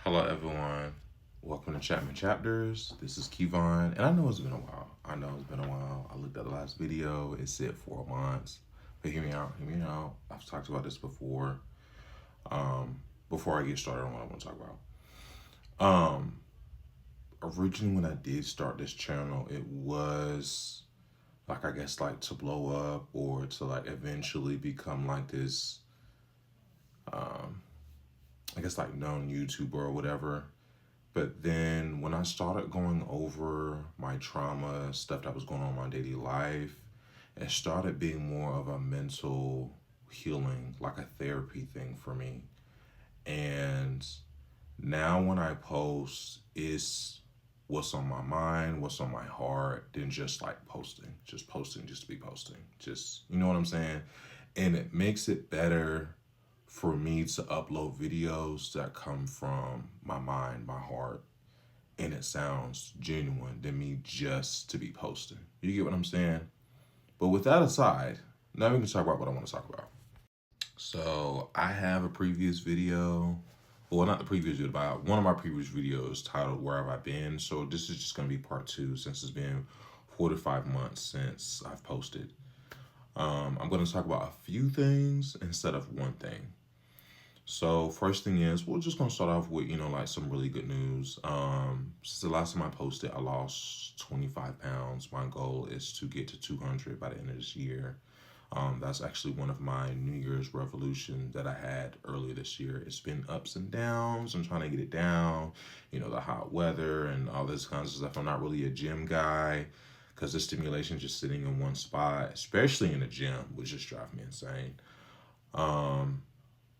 Hello, everyone. Welcome to Chapman Chapters. This is Kevon, and I know it's been a while. I looked at the last video. It said 4 months, but hear me out. Hear me out. I've talked about this before. Um, before I get started on what I want to talk about. Originally when I did start this channel, it was like I guess like to blow up or to like eventually become like this. Um, I guess like known YouTuber or whatever. But then when I started going over my trauma, stuff that was going on in my daily life, it started being more of a mental healing, like a therapy thing for me. And now when I post, it's what's on my mind, what's on my heart, than just like posting, just to be posting. Just, you know what I'm saying? And it makes it better for me to upload videos that come from my mind, my heart, and it sounds genuine than me just to be posting. You get what I'm saying? But with that aside, now we can talk about what I want to talk about. So I have a previous video, well, not the previous video, but one of my previous videos titled "Where Have I Been?" So this is just gonna be part two since it's been 4 to 5 months since I've posted. I'm gonna talk about a few things instead of one thing. So first thing is, we're just gonna start off with, like some really good news. Since the last time I posted, I lost 25 pounds. My goal is to get to 200 by the end of this year. That's actually one of my New Year's resolution that I had earlier this year. It's been ups and downs. I'm trying to get it down, the hot weather and all this kinds of stuff. I'm not really a gym guy because the stimulation just sitting in one spot, especially in a gym, would just drive me insane. Um,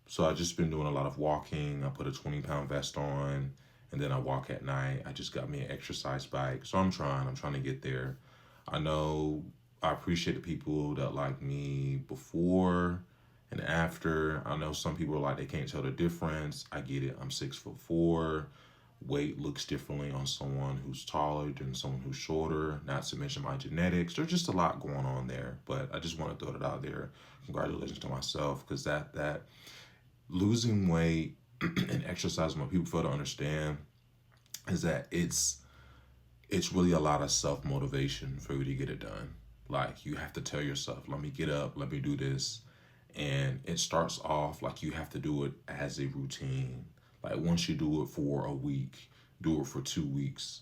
so I just been doing a lot of walking. I put a 20-pound vest on and then I walk at night. I just got me an exercise bike. So I'm trying to get there. I know I appreciate the people that like me before and after. I know some people are like they can't tell the difference. I get it. I'm 6'4". Weight looks differently on someone who's taller than someone who's shorter, not to mention my genetics. There's just a lot going on there. But I just want to throw it out there. Congratulations to myself, because that losing weight and exercising, what people fail to understand is that it's really a lot of self motivation for you to get it done. Like you have to tell yourself, let me get up, let me do this. And it starts off like you have to do it as a routine. Like once you do it for a week, do it for 2 weeks,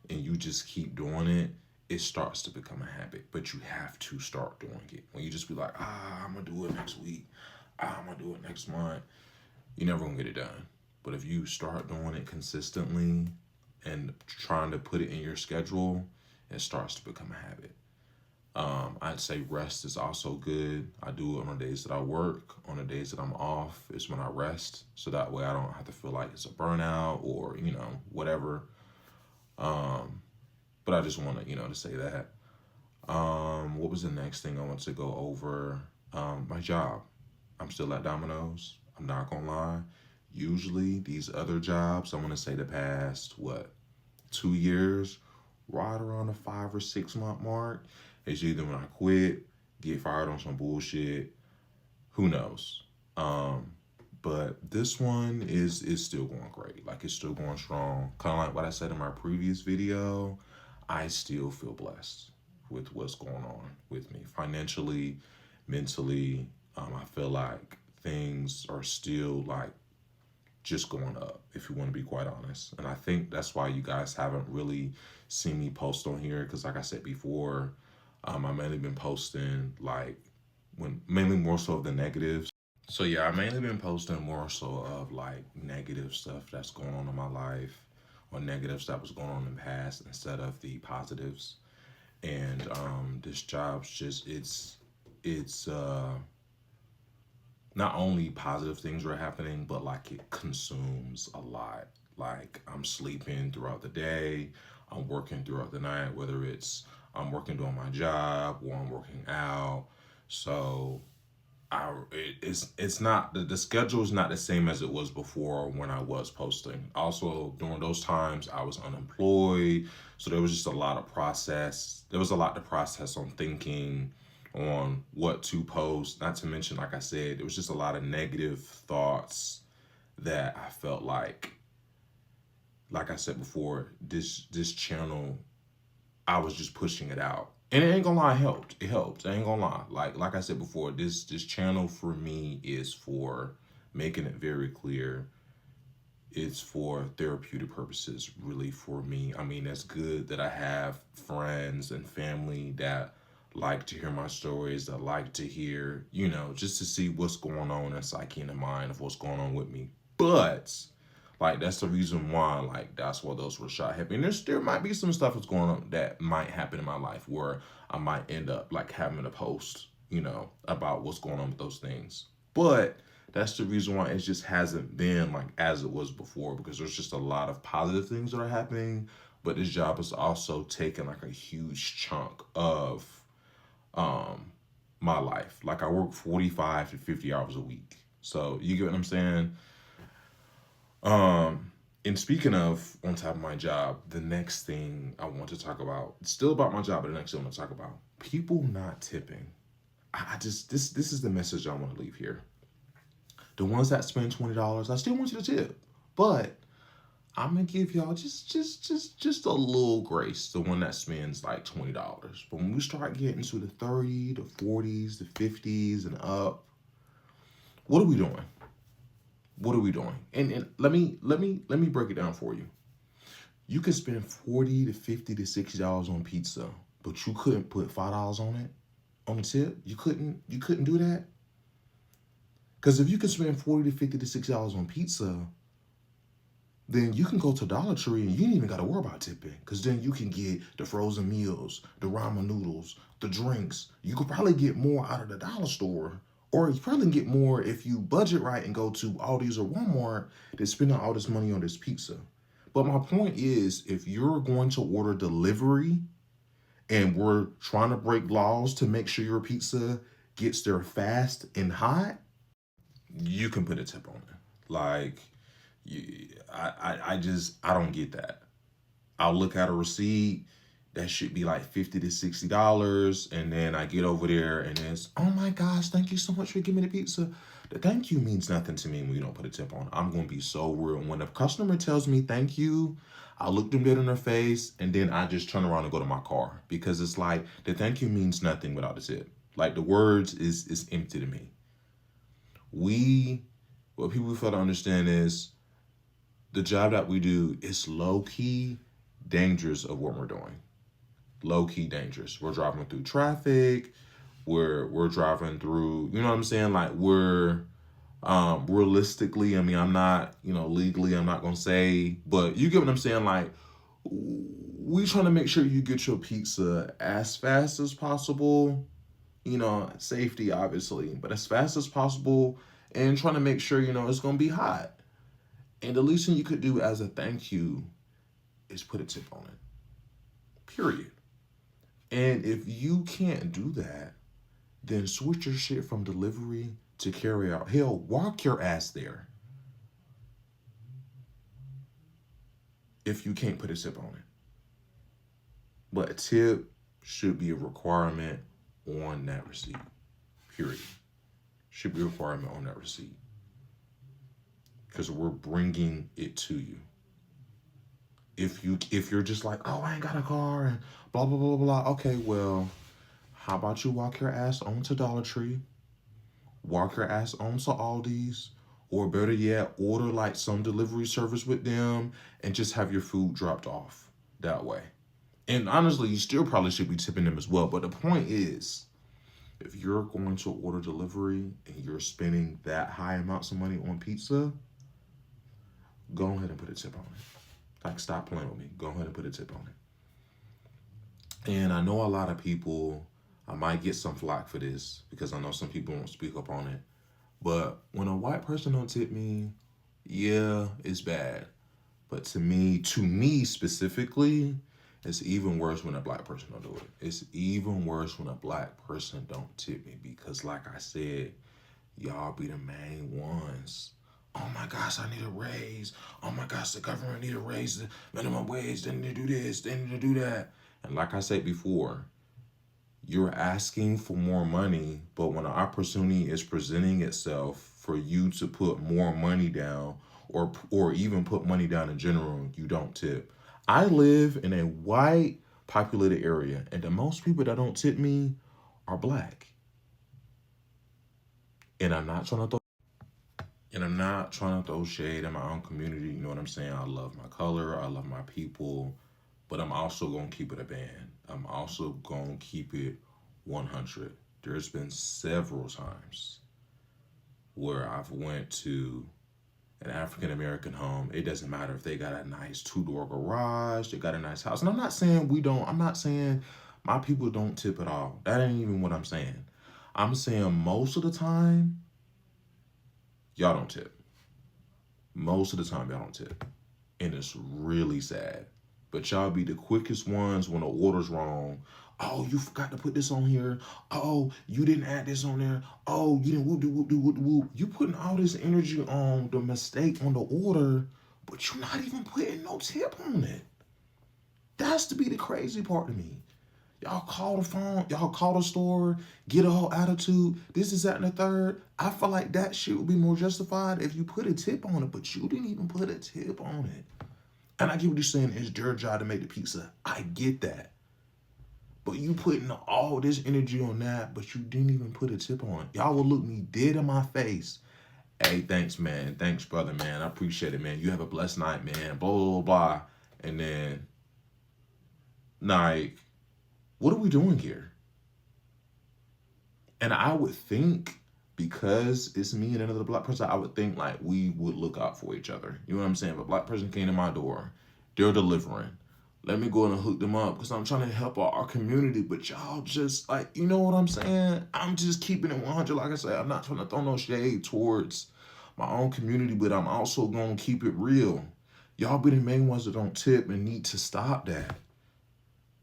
and you just keep doing it, it starts to become a habit. But you have to start doing it. When you just be like, I'm gonna do it next week, I'm gonna do it next month, you're never gonna get it done. But if you start doing it consistently and trying to put it in your schedule, it starts to become a habit. I'd say rest is also good. I do it on the days that I work. On the days that I'm off is when I rest. So that way I don't have to feel like it's a burnout or, whatever. Um, but I just want to, to say that. What was the next thing I want to go over? My job. I'm still at Domino's. I'm not gonna lie. Usually these other jobs, I want to say the past, 2 years, right around the 5 or 6 month mark, it's either when I quit, get fired on some bullshit, who knows. Um, but this one is still going great. Like it's still going strong. Kind of like what I said in my previous video, I still feel blessed with what's going on with me financially, mentally. I feel like things are still like just going up, if you want to be quite honest. And I think that's why you guys haven't really seen me post on here, because like I said before, I mainly been posting like when mainly more so of the negatives. So yeah, I mainly been posting more so of like negative stuff that's going on in my life or negatives that was going on in the past instead of the positives. And this job's just it's not only positive things are happening, but like it consumes a lot. Like I'm sleeping throughout the day, I'm working throughout the night, whether I'm working doing my job or I'm working out. So it's not the schedule is not the same as it was before when I was posting. Also during those times I was unemployed, so there was just a lot of process. There was a lot to process on thinking on what to post. Not to mention, like I said, it was just a lot of negative thoughts that I felt like like I said before, this channel, I was just pushing it out. And it ain't gonna lie, it helped. It helped. I ain't gonna lie. Like I said before, this channel for me is for making it very clear. It's for therapeutic purposes, really, for me. I mean, it's good that I have friends and family that like to hear my stories, that like to hear, just to see what's going on in psyche and the mind of what's going on with me. But like that's the reason why, like that's why those were shot happen. There might be some stuff that's going on that might happen in my life where I might end up like having to post, about what's going on with those things. But that's the reason why it just hasn't been like as it was before, because there's just a lot of positive things that are happening. But this job is also taking like a huge chunk of um my life. Like I work 45 to 50 hours a week. So you get what I'm saying? And speaking of on top of my job, the next thing I want to talk about, it's still about my job, but the next thing I want to talk about, people not tipping. I just this is the message I want to leave here. The ones that spend $20, I still want you to tip, but I'm gonna give y'all just a little grace. The one that spends like $20, but when we start getting to the 30, the 40s, the 50s, and up, what are we doing? What are we doing? And let me break it down for you. You could spend 40 to 50 to $60 on pizza, but you couldn't put $5 on it on the tip. You couldn't do that. Because if you can spend 40 to 50 to $60 on pizza, then you can go to Dollar Tree and you ain't even got to worry about tipping. Because then you can get the frozen meals, the ramen noodles, the drinks. You could probably get more out of the dollar store. Or you probably get more if you budget right and go to Aldi's or Walmart than spending all this money on this pizza. But my point is, if you're going to order delivery and we're trying to break laws to make sure your pizza gets there fast and hot, you can put a tip on it. Like, I don't get that. I'll look at a receipt that should be like $50 to $60, and then I get over there and it's, oh my gosh, thank you so much for giving me the pizza. The thank you means nothing to me when you don't put a tip on. I'm gonna be so real. When a customer tells me thank you, I look them dead in their face and then I just turn around and go to my car, because it's like the thank you means nothing without a tip. Like the words is empty to me. What people fail to understand is the job that we do is low key dangerous of what we're doing. Low key dangerous. We're driving through traffic. We're driving through, you know what I'm saying? Like we're realistically, I mean, I'm not, legally, I'm not gonna say, but you get what I'm saying? Like we trying to make sure you get your pizza as fast as possible, safety obviously, but as fast as possible, and trying to make sure, it's gonna be hot. And the least thing you could do as a thank you is put a tip on it. Period. And if you can't do that, then switch your shit from delivery to carry out. Hell, walk your ass there if you can't put a tip on it. But a tip should be a requirement on that receipt. Period. Should be a requirement on that receipt. Because we're bringing it to you. If you're just like, oh, I ain't got a car and blah blah blah blah. Okay, well, how about you walk your ass onto Dollar Tree, walk your ass onto Aldi's, or better yet, order like some delivery service with them and just have your food dropped off that way. And honestly, you still probably should be tipping them as well. But the point is, if you're going to order delivery and you're spending that high amounts of money on pizza, go ahead and put a tip on it. Like, stop playing with me. Go ahead and put a tip on it. And I know a lot of people, I might get some flack for this because I know some people won't speak up on it. But when a white person don't tip me, yeah, it's bad. But to me specifically, it's even worse when a black person don't do it. It's even worse when a black person don't tip me, because like I said, y'all be the main ones. Oh my gosh, I need a raise. Oh my gosh, the government need to raise the minimum wage. They need to do this. They need to do that. And like I said before, you're asking for more money, but when an opportunity is presenting itself for you to put more money down or even put money down in general, you don't tip. I live in a white populated area, and the most people that don't tip me are black. And I'm not trying to throw shade in my own community. You know what I'm saying? I love my color, I love my people, but I'm also gonna keep it a band. I'm also gonna keep it 100. There's been several times where I've went to an African American home. It doesn't matter if they got a nice two-door garage, they got a nice house. And I'm not saying we don't, I'm not saying my people don't tip at all. That ain't even what I'm saying. I'm saying most of the time, y'all don't tip. Most of the time, y'all don't tip. And it's really sad. But y'all be the quickest ones when the order's wrong. Oh, you forgot to put this on here. Oh, you didn't add this on there. Oh, you didn't whoop, whoop, whoop, whoop. You putting all this energy on the mistake on the order, but you're not even putting no tip on it. That's to be the crazy part to me. Y'all call the phone, y'all call the store, get a whole attitude. This is that and the third. I feel like that shit would be more justified if you put a tip on it, but you didn't even put a tip on it. And I get what you're saying, it's their job to make the pizza. I get that. But you putting all this energy on that, but you didn't even put a tip on it. Y'all will look me dead in my face. Hey, thanks, man. Thanks, brother, man. I appreciate it, man. You have a blessed night, man. Blah, blah, blah. And then, like, what are we doing here? And I would think, because it's me and another black person, I would think like we would look out for each other. You know what I'm saying? If a black person came to my door, they're delivering. Let me go and hook them up because I'm trying to help our community. But y'all just like, you know what I'm saying? I'm just keeping it 100. Like I said, I'm not trying to throw no shade towards my own community, but I'm also going to keep it real. Y'all be the main ones that don't tip and need to stop that.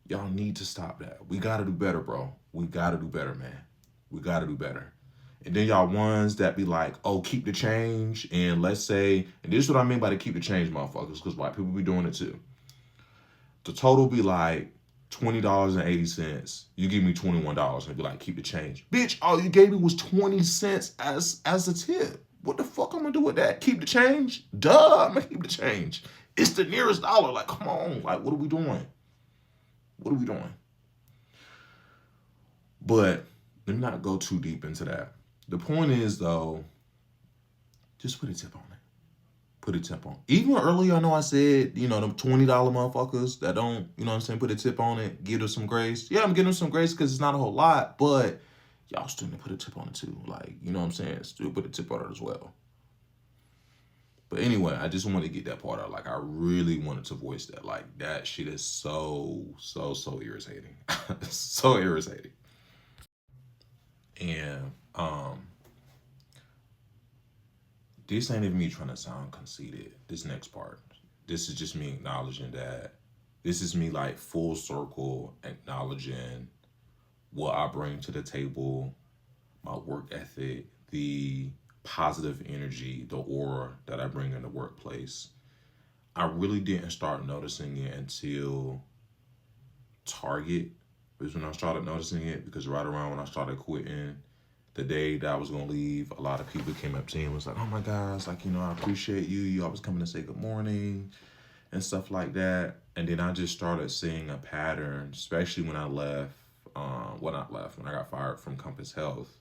Y'all need to stop that. We got to do better, bro. We got to do better, man. We got to do better. And then y'all ones that be like, oh, keep the change. And let's say, and this is what I mean by the keep the change motherfuckers, because white people be doing it too. The total be like $20.80. You give me $21 and be like, keep the change. Bitch, all you gave me was 20 cents as a tip. What the fuck I'm gonna do with that? Keep the change? Duh, I'm gonna keep the change. It's the nearest dollar. Like, come on. Like, what are we doing? What are we doing? But let me not go too deep into that. The point is, though, just put a tip on it. Put a tip on. Even earlier, I know I said, you know, them $20 motherfuckers that don't, you know what I'm saying, put a tip on it, give them some grace. Yeah, I'm giving them some grace because it's not a whole lot, but y'all still need to put a tip on it too. Like, you know what I'm saying? Still put a tip on it as well. But anyway, I just wanted to get that part out. Like, I really wanted to voice that. Like, that shit is so irritating. So irritating. And this ain't even me trying to sound conceited. This next part, this is just me acknowledging that. This is me like full circle acknowledging what I bring to the table, my work ethic, the positive energy, the aura that I bring in the workplace. I really didn't start noticing it until Target was when I started noticing it, because right around when I started quitting, the day that I was gonna leave, a lot of people came up to me and was like, oh my gosh, like, you know, I appreciate you. You always coming to say good morning and stuff like that. And then I just started seeing a pattern, especially when I left, when I got fired from Compass Health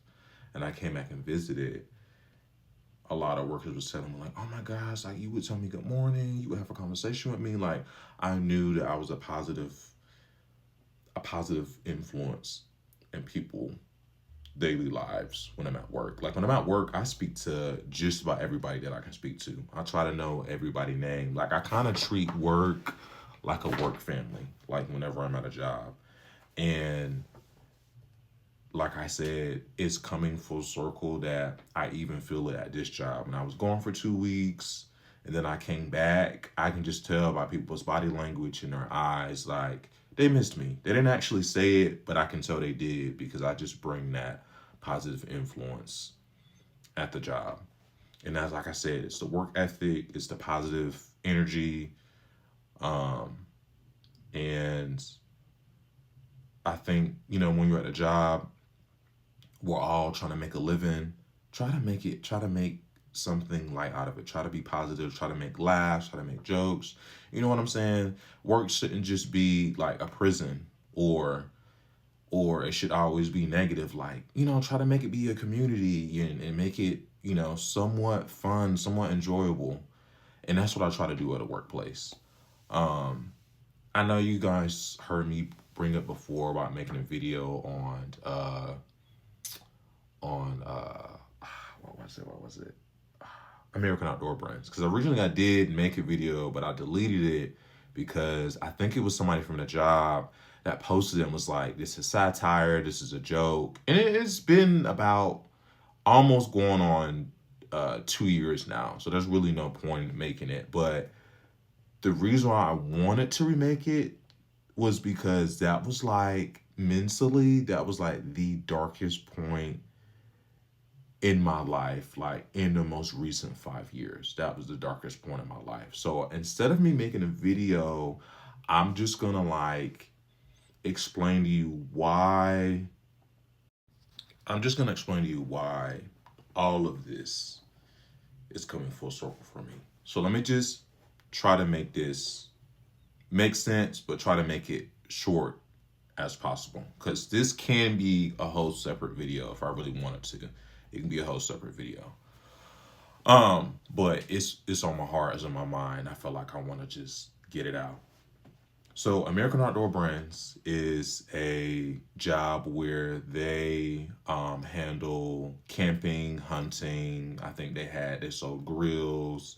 and I came back and visited. A lot of workers was telling me like, oh my gosh, like you would tell me good morning, you would have a conversation with me. Like I knew that I was a positive influence in people daily lives when I'm at work. Like when I'm at work, I speak to just about everybody that I can speak to. I try to know everybody's name. Like I kind of treat work like a work family, like whenever I'm at a job. And like I said, it's coming full circle that I even feel it at this job. When I was gone for 2 weeks and then I came back, I can just tell by people's body language and their eyes, like they missed me. They didn't actually say it, but I can tell they did because I just bring that positive influence at the job. And as like I said, it's the work ethic, it's the positive energy. And I think, you know, when you're at a job, we're all trying to make a living. Try to make something light out of it. Try to be positive, try to make laughs, try to make jokes. You know what I'm saying? Work shouldn't just be like a prison, or it should always be negative. Like, try to make it be a community, and make it, somewhat fun, somewhat enjoyable. And that's what I try to do at a workplace. Um, I know you guys heard me bring up before about making a video on what was it? American Outdoor Brands. Because originally I did make a video, but I deleted it because I think it was somebody from the job that posted it and was like, "This is satire. This is a joke." And it's been about almost going on 2 years now, so there's really no point in making it. But the reason why I wanted to remake it was because that was like mentally, that was like the darkest point in my life, like in the most recent 5 years. That was the darkest point in my life. So instead of me making a video, I'm just gonna like explain to you why. I'm just gonna explain to you why all of this is coming full circle for me. So let me just try to make this make sense, but try to make it short as possible. Because this can be a whole separate video if I really wanted to. It can be a whole separate video. But it's on my heart, it's on my mind. I feel like I want to just get it out. So American Outdoor Brands is a job where they handle camping, hunting. I think they sold grills,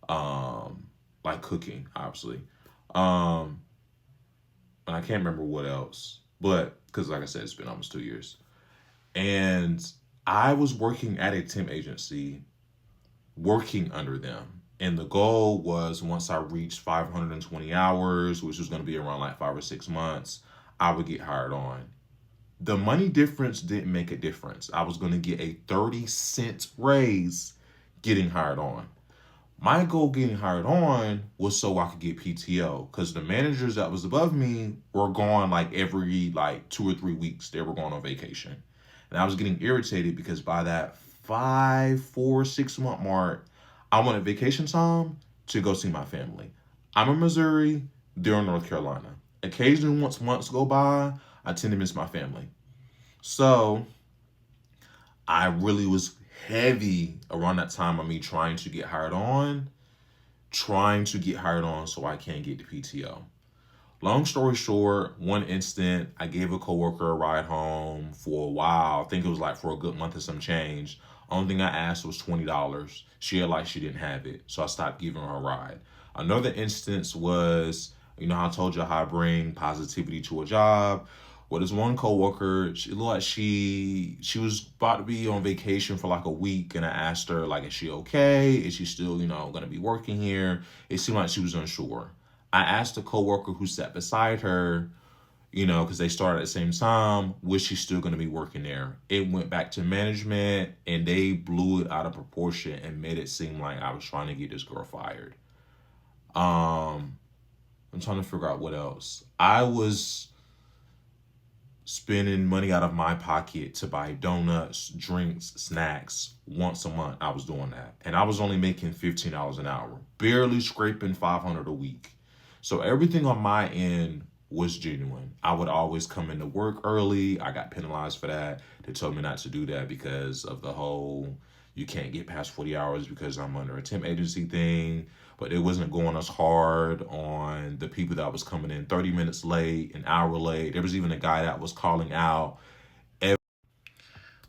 like cooking, obviously. Um, and I can't remember what else, but because like I said, it's been almost 2 years. And I was working at a temp agency, working under them. And the goal was once I reached 520 hours, which was going to be around like 5 or 6 months, I would get hired on. The money difference didn't make a difference. I was going to get a 30 cent raise getting hired on. My goal getting hired on was so I could get PTO, because the managers that was above me were gone like every like 2 or 3 weeks. They were going on vacation. And I was getting irritated because by that 5, 4, 6 month mark, I wanted vacation time to go see my family. I'm in Missouri, they're in North Carolina. Occasionally, once months go by, I tend to miss my family. So I really was heavy around that time of me trying to get hired on so I can get the PTO. Long story short, one instant, I gave a coworker a ride home for a while. I think it was like for a good month or some change. Only thing I asked was $20. She had like she didn't have it, so I stopped giving her a ride. Another instance was, how I told you how I bring positivity to a job. Well, this one coworker, she looked like she was about to be on vacation for like a week, and I asked her like, is she okay? Is she still gonna be working here? It seemed like she was unsure. I asked a coworker who sat beside her, because they started at the same time, was she still going to be working there? It went back to management, and they blew it out of proportion and made it seem like I was trying to get this girl fired. I'm trying to figure out what else. I was spending money out of my pocket to buy donuts, drinks, snacks once a month. I was doing that, and I was only making $15 an hour, barely scraping 500 a week. So everything on my end was genuine. I would always come into work early. I got penalized for that. They told me not to do that because of the whole you can't get past 40 hours because I'm under a temp agency thing. But it wasn't going as hard on the people that was coming in 30 minutes late, an hour late. There was even a guy that was calling out. Like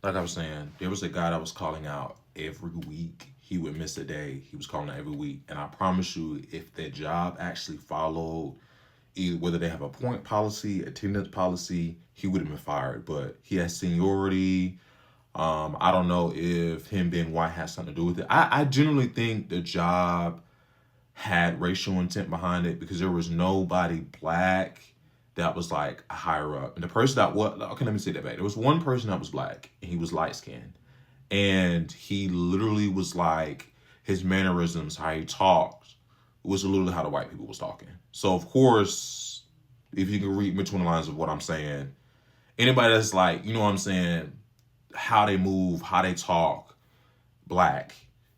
I was saying, there was a guy that was calling out every week. He would miss a day. He was calling out every week. And I promise you, if that job actually followed either whether they have a point policy, attendance policy, he would have been fired. But he has seniority. I don't know if him being white has something to do with it. I generally think the job had racial intent behind it because there was nobody black that was like a higher up. And the person that was, okay, let me say that back. There was one person that was black and he was light skinned. And he literally was like, his mannerisms, how he talked, was literally how the white people was talking. So of course, if you can read between the lines of what I'm saying, anybody that's like, what I'm saying, how they move, how they talk, black,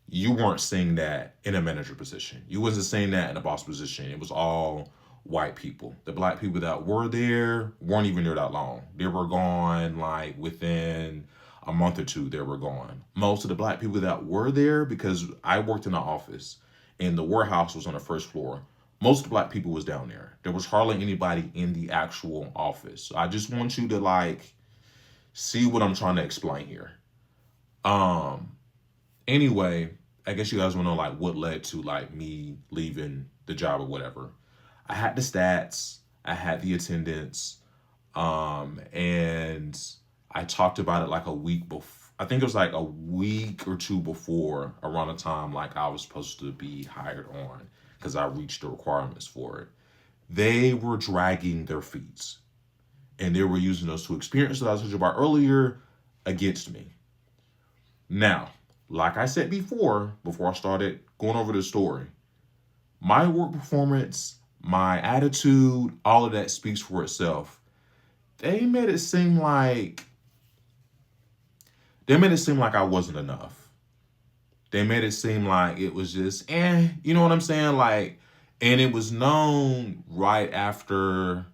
you weren't seeing that in a manager position. You wasn't seeing that in a boss position. It was all white people. The black people that were there weren't even there that long. They were gone like within a month or two. They were gone. Most of the black people that were there, because I worked in the office and the warehouse was on the first floor. Most of the black people was down there. There was hardly anybody in the actual office. So I just want you to like see what I'm trying to explain here. Um, Anyway, I guess you guys want to know like what led to like me leaving the job or whatever. I had the stats, I had the attendance, and I talked about it like a week before. I think it was like a week or two before, around the time like I was supposed to be hired on, because I reached the requirements for it. They were dragging their feet, and they were using those two experiences that I told you about earlier against me. Now, like I said before I started going over the story, my work performance, my attitude, all of that speaks for itself. They made it seem like I wasn't enough. They made it seem like it was just you know what I'm saying? Like, and it was known right after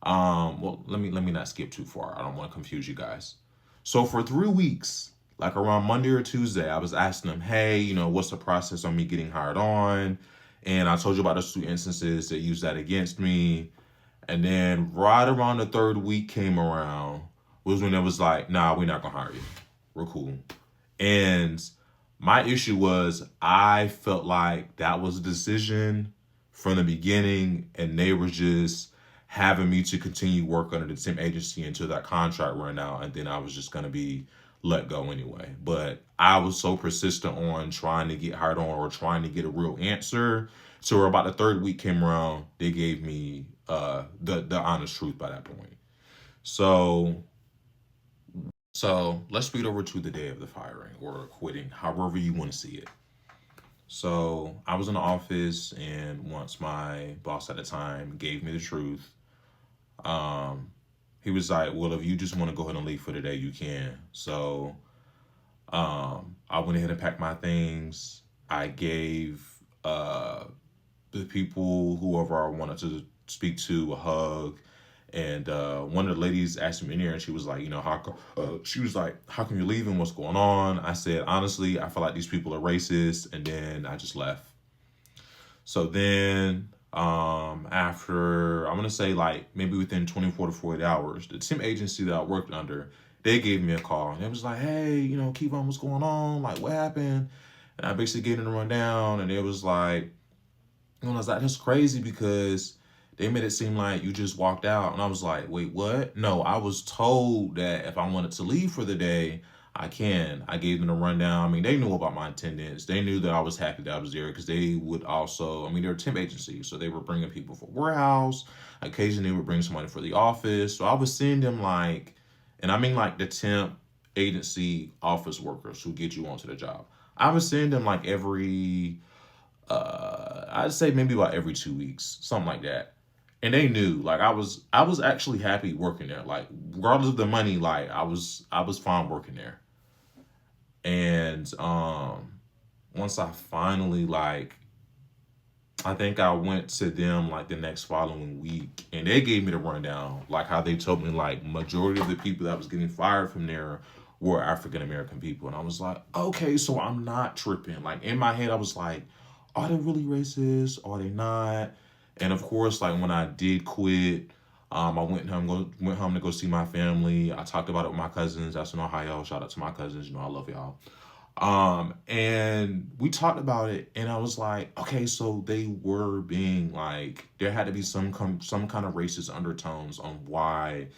well, let me not skip too far. I don't want to confuse you guys. So for 3 weeks, like around Monday or Tuesday, I was asking them, hey, what's the process on me getting hired on? And I told you about those two instances that used that against me. And then right around the third week came around was when it was like, nah, we're not gonna hire you. We're cool. And my issue was I felt like that was a decision from the beginning, and they were just having me to continue work under the same agency until that contract ran out, and then I was just gonna be let go anyway. But I was so persistent on trying to get hired on or trying to get a real answer. So about the third week came around, they gave me the honest truth by that point. So let's speed over to the day of the firing or quitting, however you want to see it. So I was in the office, and once my boss at the time gave me the truth, um, he was like, "Well, if you just want to go ahead and leave for the day, you can." So I went ahead and packed my things. I gave the people, whoever I wanted to speak to, a hug. And one of the ladies asked me in here, and she was like, she was like, how come you're leaving? What's going on? I said, honestly, I feel like these people are racist. And then I just left. So then after, I'm going to say like maybe within 24 to 48 hours, the same agency that I worked under, they gave me a call. And it was like, hey, Kevon, what's going on? Like, what happened? And I basically gave them a rundown. And it was like, I was like, that's crazy because they made it seem like you just walked out. And I was like, wait, what? No, I was told that if I wanted to leave for the day, I can. I gave them a rundown. I mean, they knew about my attendance. They knew that I was happy that I was there because they would also, they're a temp agency. So they were bringing people for warehouse. Occasionally they would bring somebody for the office. So I was seeing them like, and I mean like the temp agency office workers who get you onto the job. I was seeing them like I'd say maybe about every 2 weeks, something like that. And they knew, like I was actually happy working there. Like regardless of the money, like I was fine working there. And once I finally like, I think I went to them like the next following week, and they gave me the rundown, like how they told me like majority of the people that was getting fired from there were African American people. And I was like, okay, so I'm not tripping. Like in my head, I was like, are they really racist? Are they not? And of course, like when I did quit, I went home to go see my family. I talked about it with my cousins. That's in Ohio. Shout out to my cousins. I love y'all. And we talked about it, and I was like, okay, so they were being like, there had to be some kind of racist undertones on why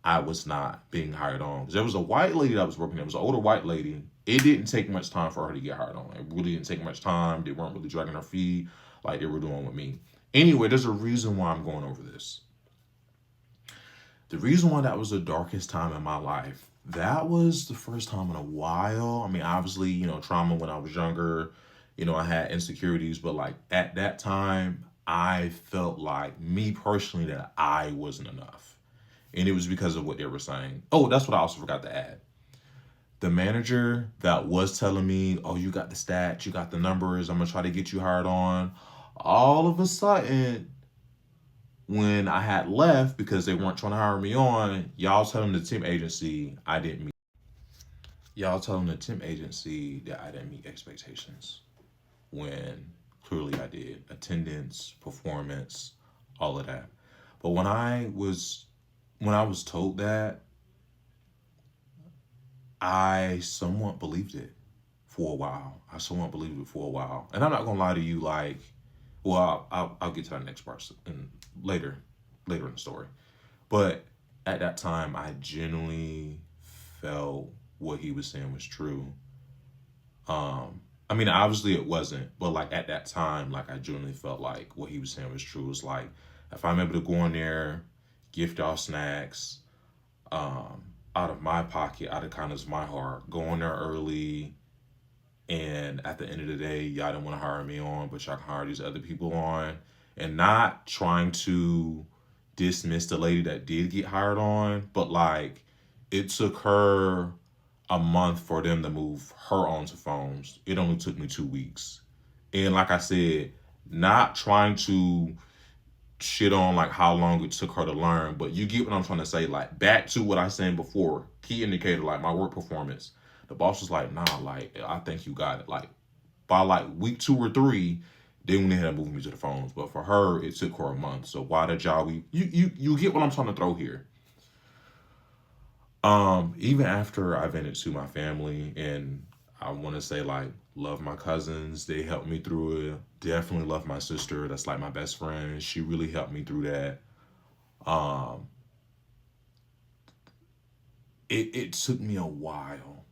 I was not being hired on. 'Cause there was a white lady that was working there. It was an older white lady. It didn't take much time for her to get hired on. It really didn't take much time. They weren't really dragging her feet like they were doing with me. Anyway, there's a reason why I'm going over this. The reason why that was the darkest time in my life, that was the first time in a while. Obviously, trauma when I was younger, I had insecurities, but like at that time, I felt like me personally that I wasn't enough. And it was because of what they were saying. Oh, that's what I also forgot to add. The manager that was telling me, oh, you got the stats, you got the numbers, I'm gonna try to get you hired on. All of a sudden, when I had left because they weren't trying to hire me on, y'all telling the temp agency I didn't meet. Y'all telling the temp agency that I didn't meet expectations when clearly I did. Attendance, performance, all of that. But when I was told that, I somewhat believed it for a while. I somewhat believed it for a while. And I'm not gonna lie to you, like, well, I'll get to that next part later, later in the story. But at that time, I genuinely felt what he was saying was true. I mean, obviously it wasn't, but like at that time, like I genuinely felt like what he was saying was true. It's like if I'm able to go in there, gift y'all snacks, um, out of my pocket, out of kindness of my heart, go in there early, and at the end of the day, y'all didn't want to hire me on, but y'all can hire these other people on, and not trying to dismiss the lady that did get hired on, but like it took her a month for them to move her onto phones. It only took me 2 weeks. And like I said, not trying to shit on like how long it took her to learn, but you get what I'm trying to say. Like back to what I was saying before, key indicator, like my work performance. The boss was like, nah, like I think you got it. Like by like week 2 or 3, they went ahead and moved me to the phones. But for her, it took her a month. So why did y'all you get what I'm trying to throw here? Even after I vented to my family, and I want to say like love my cousins, they helped me through it. Definitely love my sister. That's like my best friend. She really helped me through that. Um, it took me a while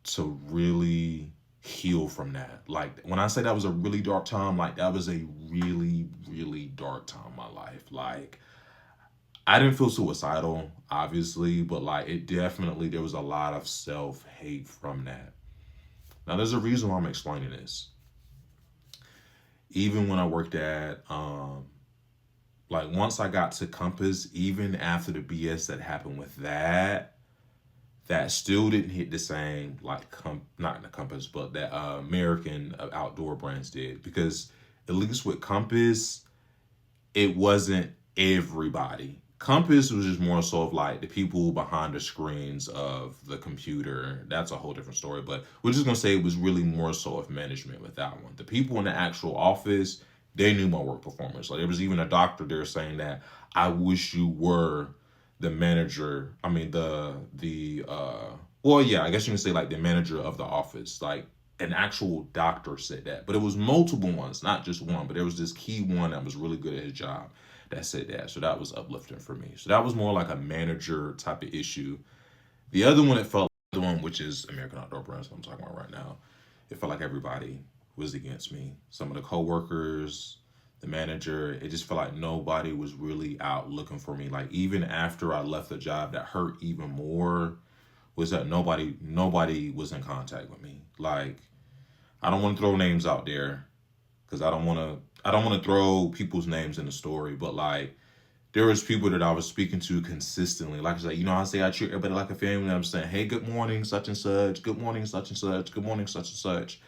to really heal from that. Like when I say that was a really dark time, like that was a really, really dark time in my life. Like I didn't feel suicidal, obviously, but like it definitely there was a lot of self hate from that. Now there's a reason why I'm explaining this. Even when I worked at like once I got to Compass, even after the BS that happened with that, that still didn't hit the same like not in the Compass, but that American outdoor brands did, because at least with Compass, it wasn't everybody. Compass was just more so of like the people behind the screens of the computer. That's a whole different story. But we're just gonna say it was really more so of management with that one. The people in the actual office, they knew my work performance. Like there was even a doctor there saying that I wish you were the manager. I mean the well yeah, I guess you can say like the manager of the office. Like an actual doctor said that, but it was multiple ones, not just one. But there was this key one that was really good at his job that said that. So that was uplifting for me. So that was more like a manager type of issue. The other one, it felt like the one which is American Outdoor Brands, what I'm talking about right now. It felt like everybody was against me. Some of the coworkers, the manager, it just felt like nobody was really out looking for me. Like even after I left the job, that hurt even more was that nobody was in contact with me. Like I don't want to throw names out there because I don't want to throw people's names in the story, but like there was people that I was speaking to consistently. Like I said, I say I treat everybody like a family. I'm saying, hey, good morning, such and such. Good morning, such and such. Good morning, such and such.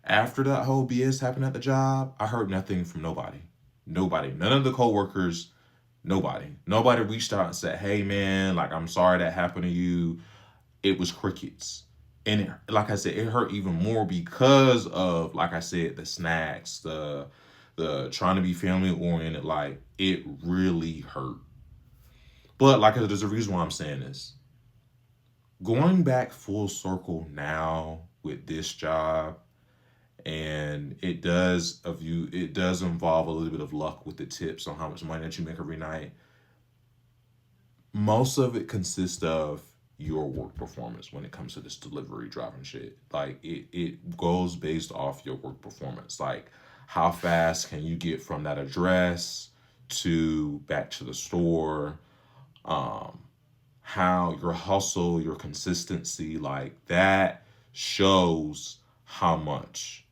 After that whole BS happened at the job, I heard nothing from nobody. Nobody. None of the coworkers. Nobody. Nobody reached out and said, hey man, like I'm sorry that happened to you. It was crickets. And like I said, it hurt even more because of, like I said, the snacks, the trying to be family oriented. Like it really hurt. But like I said, there's a reason why I'm saying this. Going back full circle now with this job, and it does involve a little bit of luck with the tips on how much money that you make every night. Most of it consists of your work performance when it comes to this delivery driving shit. Like it goes based off your work performance. Like how fast can you get from that address to back to the store? Um, how your hustle, your consistency, like that shows how much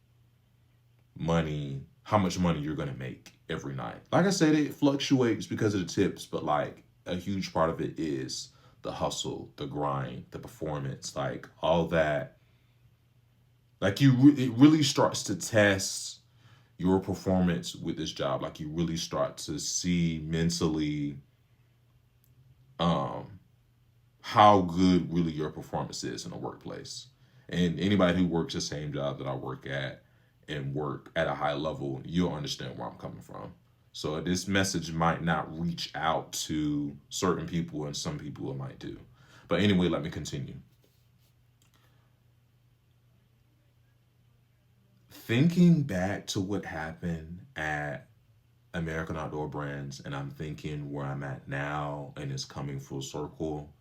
how much money you're gonna make every night. Like I said, it fluctuates because of the tips, but like a huge part of it is the hustle, the grind, the performance, like all that. Like it really starts to test your performance with this job. Like you really start to see mentally um how good really your performance is in a workplace. And anybody who works the same job that I work at and work at a high level, you'll understand where I'm coming from. So this message might not reach out to certain people, and some people it might do. But anyway, let me continue. Thinking back to what happened at American Outdoor Brands, and I'm thinking where I'm at now, and it's coming full circle,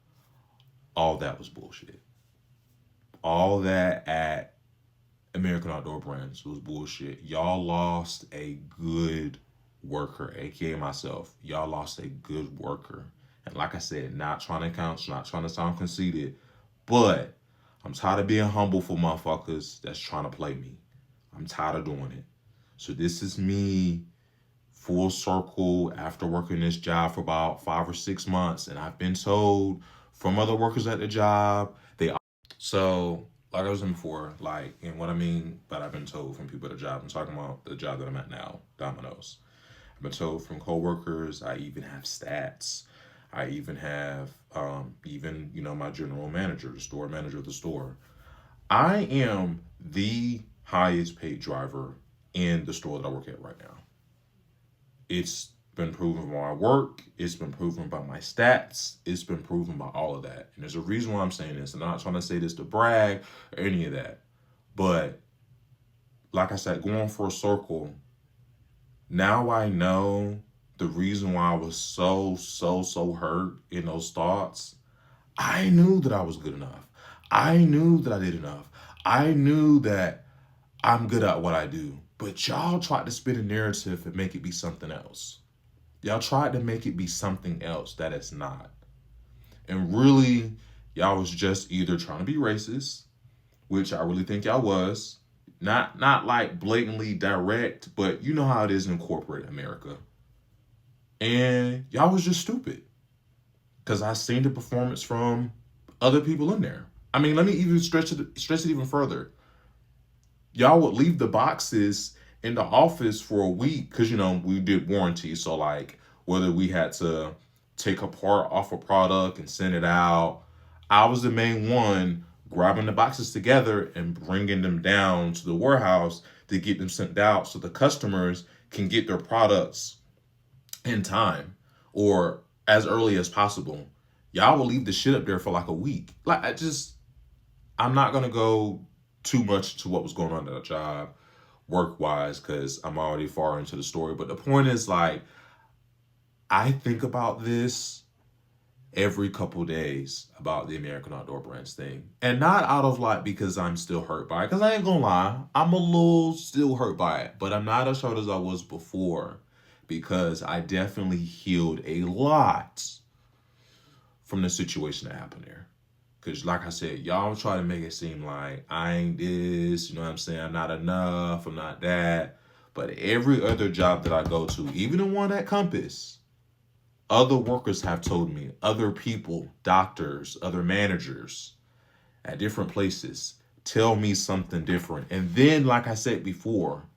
all that was bullshit. All that at American Outdoor Brands was bullshit. Y'all lost a good worker, aka myself. Y'all lost a good worker. And like I said, not trying to count, not trying to sound conceited, but I'm tired of being humble for motherfuckers that's trying to play me. I'm tired of doing it. So this is me full circle after working this job for about 5 or 6 months, and I've been told from other workers at the job so, like I was saying before, like, and what I mean, but I've been told from people at the job, I'm talking about the job that I'm at now, Domino's. I've been told from coworkers, I even have stats. I even have, my general manager, the store manager of the store. I am the highest paid driver in the store that I work at right now. It's been proven by my work. It's been proven by my stats. It's been proven by all of that. And there's a reason why I'm saying this. And I'm not trying to say this to brag or any of that. But like I said, going for a circle, now I know the reason why I was so hurt in those thoughts. I knew that I was good enough. I knew that I did enough. I knew that I'm good at what I do. But y'all tried to spin a narrative and make it be something else. Y'all tried to make it be something else that it's not. And really, y'all was just either trying to be racist, which I really think y'all was. Not like blatantly direct, but you know how it is in corporate America. And y'all was just stupid. Because I seen the performance from other people in there. I mean, let me even stretch it even further. Y'all would leave the boxes in the office for a week because we did warranty. So like whether we had to take a part off a product and send it out, I was the main one grabbing the boxes together and bringing them down to the warehouse to get them sent out so the customers can get their products in time or as early as possible. Y'all will leave the shit up there for like a week. I'm not gonna go too much to what was going on at the job work wise because I'm already far into the story. But the point is, like, I think about this every couple days about the American Outdoor Brands thing. And not out of like because I'm still hurt by it. Because I ain't gonna lie, I'm a little still hurt by it. But I'm not as hurt as I was before because I definitely healed a lot from the situation that happened there. Because like I said, y'all try to make it seem like I ain't this, you know what I'm saying? I'm not enough, I'm not that. But every other job that I go to, even the one at Compass, other workers have told me, other people, doctors, other managers at different places tell me something different. And then, like I said before,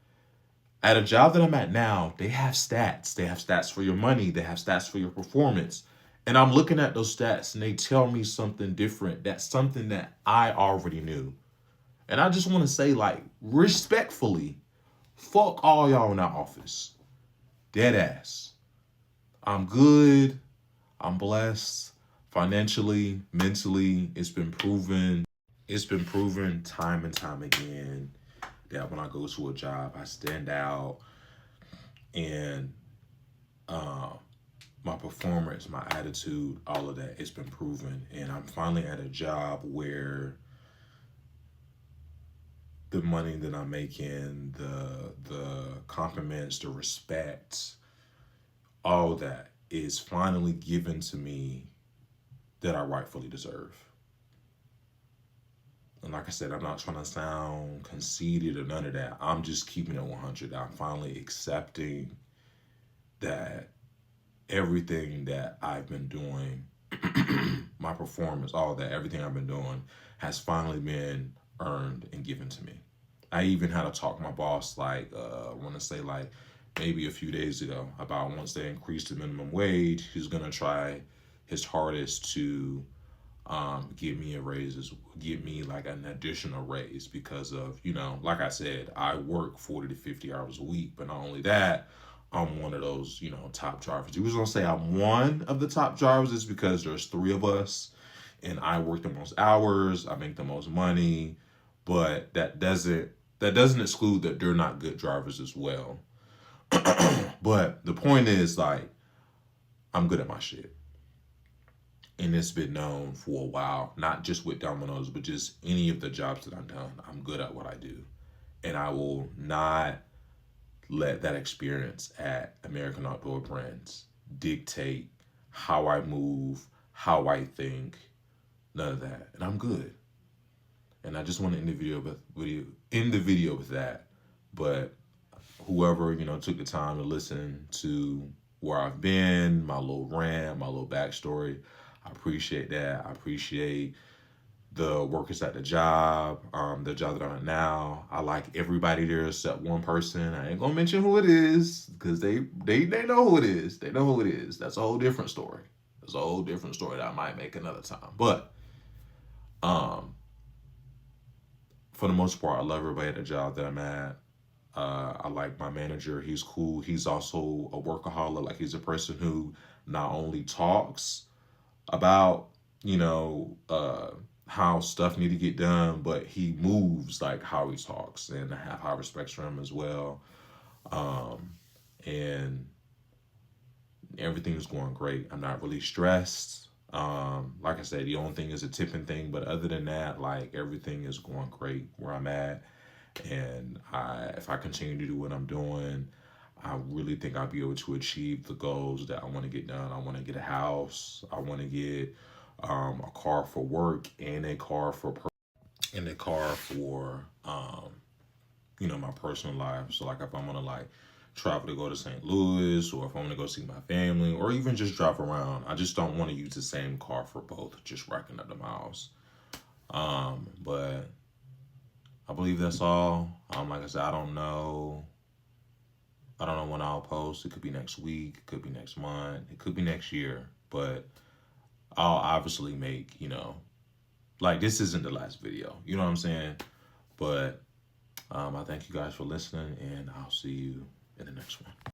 at a job that I'm at now, they have stats. They have stats for your money. They have stats for your performance. And I'm looking at those stats and they tell me something different. That's something that I already knew. And I just want to say, like, respectfully, fuck all y'all in that office. Dead ass. I'm good. I'm blessed. Financially, mentally, it's been proven. It's been proven time and time again that when I go to a job, I stand out and my performance, my attitude, all of that, it's been proven. And I'm finally at a job where the money that I'm making, the compliments, the respect, all that is finally given to me that I rightfully deserve. And like I said, I'm not trying to sound conceited or none of that. I'm just keeping it 100. I'm finally accepting that everything that I've been doing my performance, all that, everything I've been doing has finally been earned and given to me. I even had to talk to my boss, like, I want to say, like, maybe a few days ago about once they increase the minimum wage, he's going to try his hardest to give me a raise, give me like an additional raise because of, like I said, I work 40 to 50 hours a week, but not only that, I'm one of those, top drivers. You was gonna say I'm one of the top drivers is because there's three of us and I work the most hours, I make the most money, but that doesn't exclude that they're not good drivers as well. But the point is, like, I'm good at my shit. And it's been known for a while, not just with Domino's, but just any of the jobs that I've done. I'm good at what I do. And I will not let that experience at American Outdoor Brands dictate how I move, how I think, none of that. And I'm good. And I just want to end the video with that. But whoever, took the time to listen to where I've been, my little rant, my little backstory, I appreciate that. I appreciate the workers at the job that I'm at now. I like everybody there except one person. I ain't gonna mention who it is because they know who it is. They know who it is. That's a whole different story. That's a whole different story that I might make another time. But um, for the most part, I love everybody at the job that I'm at. I like my manager. He's cool. He's also a workaholic. Like, he's a person who not only talks about, how stuff need to get done, but he moves like how he talks, and I have high respect for him as well. Um, and everything is going great. I'm not really stressed. Like I said, the only thing is a tipping thing, but other than that, like, everything is going great where I'm at. And if I continue to do what I'm doing, I really think I'll be able to achieve the goals that I want to get done. I want to get a house. I want to get a car for work and a car for my personal life. So, like, if I'm gonna, like, travel to go to St. Louis, or if I'm gonna go see my family, or even just drive around, I just don't want to use the same car for both, just racking up the miles. But I believe that's all. Like I said, I don't know. I don't know when I'll post. It could be next week. It could be next month. It could be next year. But I'll obviously make, like, this isn't the last video. You know what I'm saying? But I thank you guys for listening, and I'll see you in the next one.